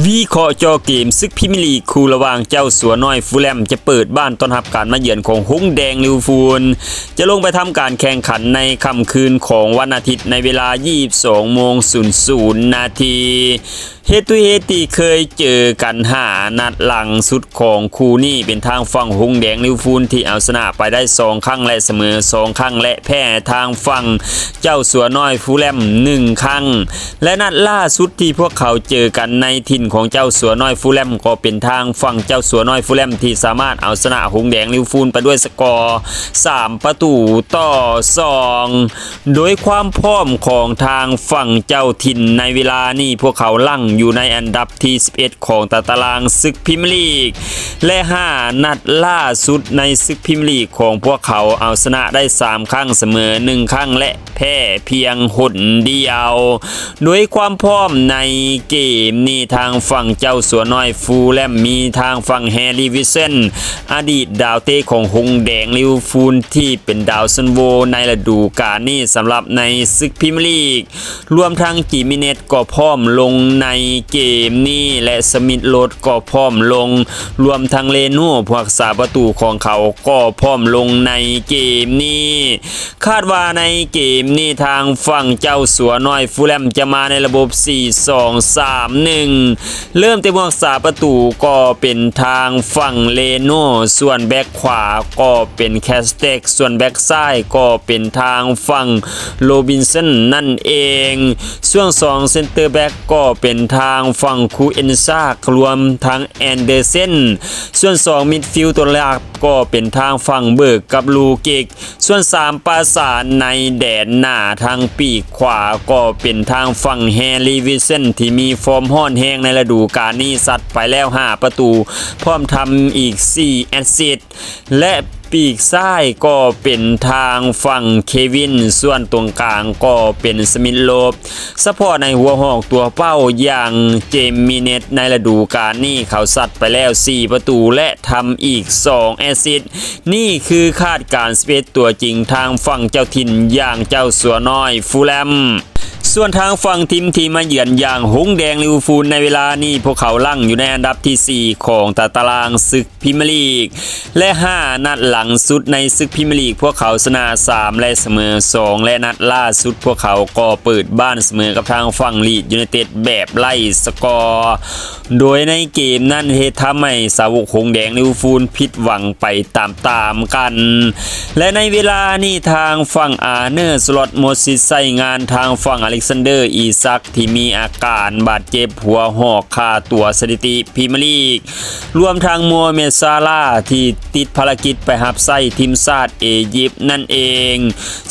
วิเคราะห์จอเกมซึกพรีเมียร์ลีกคู่ระหว่างเจ้าสัวน้อยฟูลแลมจะเปิดบ้านต้อนรับการมาเยือนของหงส์แดงลิเวอร์พูลจะลงไปทำการแข่งขันในค่ำคืนของวันอาทิตย์ในเวลา 22:00 น.เฮดทูเฮดที่เคยเจอกัน5 นัดหลังสุดของคู่นี้เป็นทางฝั่งหงส์แดงลิเวอร์พูลที่เอาชนะไปได้2 ครั้งและเสมอ2 ครั้งและแพ้ทางฝั่งเจ้าสัวน้อยฟูลแลม1 ครั้งและนัดล่าสุดที่พวกเขาเจอกันในถิ่นของเจ้าสัวน้อยฟูลแลมก็เป็นทางฝั่งเจ้าสัวน้อยฟูลแลมที่สามารถเอาชนะหงส์แดงลิเวอร์พูลไปด้วยสกอร์3-2โดยความพร้อมของทางฝั่งเจ้าถิ่นในเวลานี้พวกเขาลั่งอยู่ในอันดับที่11ของตารางศึกพรีเมียร์ลีกและ5 นัดล่าสุดในศึกพรีเมียร์ลีกของพวกเขาเอาชนะได้3 ครั้งเสมอ1 ครั้งและแพ้เพียงหนเดียวโดยความพร้อมในเกมนี้ทางฝั่งเจ้าสัวน้อยฟูลแลมมีทางฝั่งแฮร์รี่วิเซนอดีตดาวเตะของหงส์แดงลิเวอร์พูลที่เป็นดาวซันโวในฤดูกาลนี้สำหรับในศึกพรีเมียร์ลีกรวมทั้งจิมิเนสก็พร้อมลงในเกมนี้และสมิธโรดก็พร้อมลงรวมทั้งเลโน่ผู้รักษาประตูของเขาก็พร้อมลงในเกมนี้คาดว่าในเกมนี้ทางฝั่งเจ้าสัวน้อยฟูลแลมจะมาในระบบ 4-2-3-1 เริ่มเต็มผู้รักษาประตูก็เป็นทางฝั่งเลโน่ส่วนแบ็คขวาก็เป็นแคสเต็กส่วนแบ็คซ้ายก็เป็นทางฝั่งโรบินสันนั่นเองส่วน2เซนเตอร์แบ็คก็เป็นทางฝั่งคูเอนซารวมทั้งแอนเดอร์เซนส่วน2มิดฟิลด์ตัวหลักก็เป็นทางฝั่งเบิร์กกับลูกิกส่วน3ประสานในแดนหน้าทางปีกขวาก็เป็นทางฝั่งแฮร์รี่วิเซนที่มีฟอร์มฮ้อนแห้งในฤดูกาลนี้ซัดไปแล้ว5 ประตูพร้อมทำอีก4 แอสซิสต์และปีกซ้ายก็เป็นทางฝั่งเควินส่วนตรงกลางก็เป็นสมิธโรดเฉพาะในหัวหอกตัวเป้าอย่างเจมิเนสในฤดูกาลนี้เขาสัดไปแล้ว4 ประตูและทำอีก2 แอสซิสต์นี่คือคาดการณ์11ตัวจริงทางฝั่งเจ้าถิ่นอย่างเจ้าสัวน้อยฟูลแลมส่วนทางฝั่งทีมที่มาเยือนอย่างหงส์แดงลิเวอร์พูลในเวลานี้พวกเขาลั่งอยู่ในอันดับที่4ของตารางศึกพรีเมียร์ลีกและ5 นัดหลังสุดในศึกพรีเมียร์ลีกพวกเขาชนะ3และเสมอ2และนัดล่าสุดพวกเขาก็เปิดบ้านเสมอกับทางฝั่งลีดยูไนเต็ดแบบไล่สกอร์โดยในเกมนั้นเหตุทำให้สาวกหงส์แดงลิเวอร์พูลผิดหวังไปตามๆกันและในเวลานี้ทางฝั่งอาร์เนอร์สล็อตหมดสิทธิ์ใช้งานทางฝั่งอเล็กซานเดอร์อีซักที่มีอาการบาดเจ็บหัวหอกค่าตัวสถิติพรีเมียร์ลีกรวมทางโมฮัมเหม็ดซาลาห์ที่ติดภารกิจไปรับใช้ทีมชาติอียิปต์นั่นเอง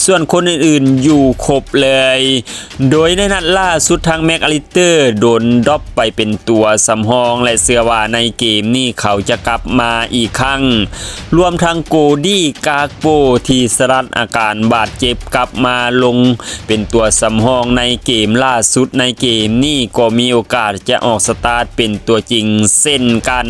ส่วนคนอื่นๆอยู่ครบเลยโดยในนัดล่าสุดทางแม็กอลิสเตอร์โดนดรอปไปเป็นตัวสำรองและเชื่อว่าในเกมนี้เขาจะกลับมาอีกครั้งรวมทางโกดี้กากโปที่สลัดอาการบาดเจ็บกลับมาลงเป็นตัวสำรองในเกมล่าสุดในเกมนี้ก็มีโอกาสจะออกสตาร์ทเป็นตัวจริงเช่นกัน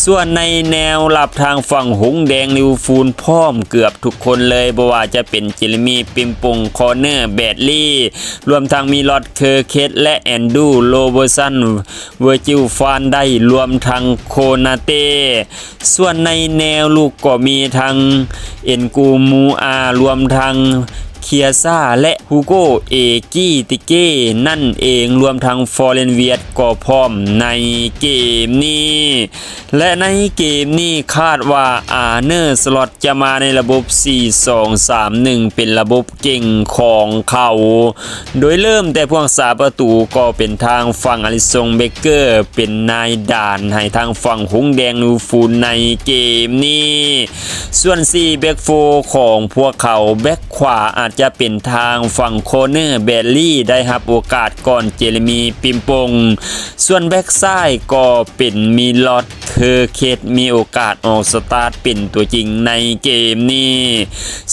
ส่วนในแนวรับทางฝั่งหงส์แดงลิเวอร์พูลพร้อมเกือบทุกคนเลยบ่ว่าจะเป็นเจเรมีปิมปงคอร์เนอร์แบดลี่รวมทั้งมีลอดเคอร์เคสและแอนดูโรเบอร์สันเวอร์จิลฟานได้รวมทั้งโคนาเต้ส่วนในแนวลูกก็มีทั้งเอ็นกูมูอารวมทั้งเคียซ่าและฮูโกเอกี้ติเก้นั่นเองรวมทั้งฟอร์เรนเวียตก็พร้อมในเกมนี้และในเกมนี้คาดว่าอาร์เนอร์สล็อตจะมาในระบบ 4-2-3-1 เป็นระบบเก่งของเขาโดยเริ่มแต่ผู้รักษาประตูก็เป็นทางฝั่งอลิสันเบเกอร์เป็นนายด่านให้ทางฝั่งหงส์แดงลิเวอร์พูลในเกมนี้ส่วน4แบ็คโฟของพวกเขาแบ็คขวาอาจจะเป็นทางฝั่งโคเนอร์แบดลี่ได้รับโอกาสก่อนเจเรมีปิมปงส่วนแบ็คซ้ายก็เป็นมีลอดเค อร์เคสมีโอกาสออกสตาร์ทเป็นตัวจริงในเกมนี้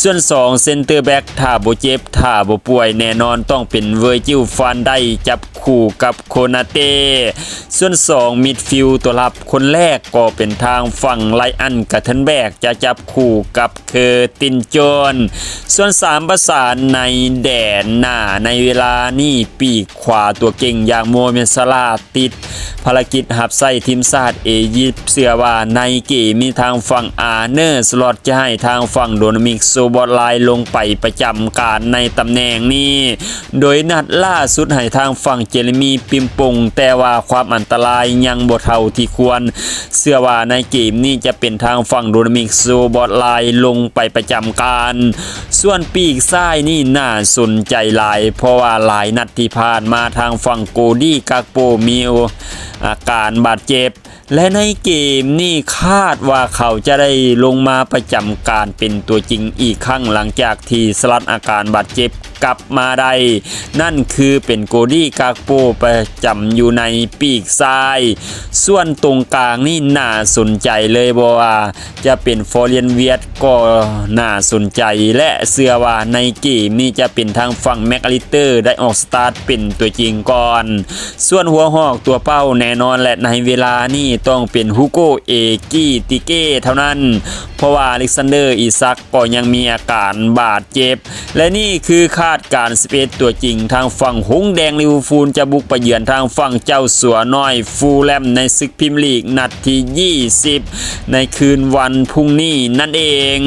ส่วน2เซนเตอร์แบ็กถ้าบ่เจ็บถ้าบ่ป่วยแน่นอนต้องเป็นเวอร์จิลฟันไดจับคู่กับโคนาเต้ส่วน2มิดฟิลด์ตัวรับคนแรกก็เป็นทางฝั่งไลอันกาเทนแบกจะจับคู่กับเคอร์ตินโจนส่วน3ประสานในแดนหน้าในเวลานี้ปีกขวาตัวเก่งอย่างโมเมนซาลาติดภารกิจหับไส้ทีมชาติอียิปต์เชื่อว่าในเกมมีทางฝั่งอาร์เนอร์สล็อตจะให้ทางฝั่งโดนามิกโซบอตไลน์ลงไปประจำการในตำแหน่งนี้โดยนัดล่าสุดให้ทางฝั่งเจเรมีปิมปงแต่ว่าความอันตรายยังบ่เท่าที่ควรเชื่อว่าในเกมนี้จะเป็นทางฝั่งโดนามิกโซบอตไลน์ลงไปประจำการส่วนปีกซ้ายนี่น่าสนใจหลายเพราะว่าหลายนัดที่ผ่านมาทางฝั่งโกดี้กากโปมีอาการบาดเจ็บและในเกมนี่คาดว่าเขาจะได้ลงมาประจำการเป็นตัวจริงอีกครั้งหลังจากที่สลัดอาการบาดเจ็บกลับมาได้นั่นคือเป็นโกดี้กากโปประจำอยู่ในปีกซ้ายส่วนตรงกลางนี่น่าสนใจเลยเพราะว่าจะเป็นฟอเรียนเวียดก็น่าสนใจและเชื่อว่าในเกมนี่จะเป็นทางฝั่งแม็กอลิสเตอร์ได้ออกสตาร์ทเป็นตัวจริงก่อนส่วนหัวหอกตัวเป้าแน่นอนและในเวลานี้ต้องเป็นฮูโกเอกี้ติเก้เท่านั้นเพราะว่าอเล็กซานเดอร์อีซักก็ยังมีอาการบาดเจ็บและนี่คือคาดการณ์11ตัวจริงทางฝั่งหงแดงลิเวอร์พูลจะบุกไปเยือนทางฝั่งเจ้าสัวน้อยฟูลแลมในศึกพรีเมียร์ลีกนัดที่20ในคืนวันพรุ่งนี้นั่นเอง